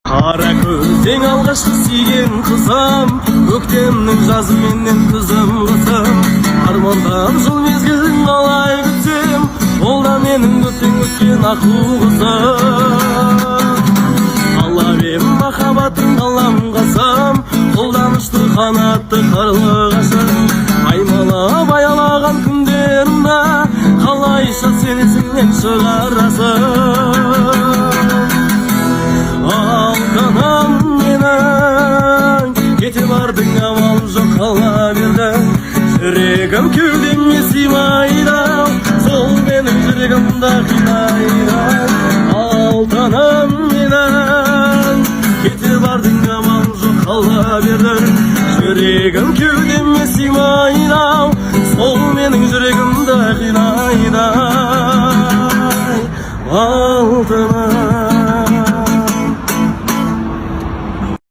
Қара көзден алғашқы сүйген қызым, көктемнің жазы менен күзім қызым. Армандап жыл мезгілін қалай күтсем, ол да менің көптен өткен аққу қызым. Алла берген махаббаттың қалам-қасам, қолданышты қанатты қарлығашым. Аймалап аялаған күндерімді қалайша сен есіңнен шығарасың. Алтыным менің, кете бардың амал жоқ қала берді. Жүрегім кеудеме сыймайды, сол менің жүрегімді қинайды. Алтыным менің, кете бардың амал жоқ қала берді. Жүрегім кеудеме сыймайды, сол менің жүрегімді қинайды.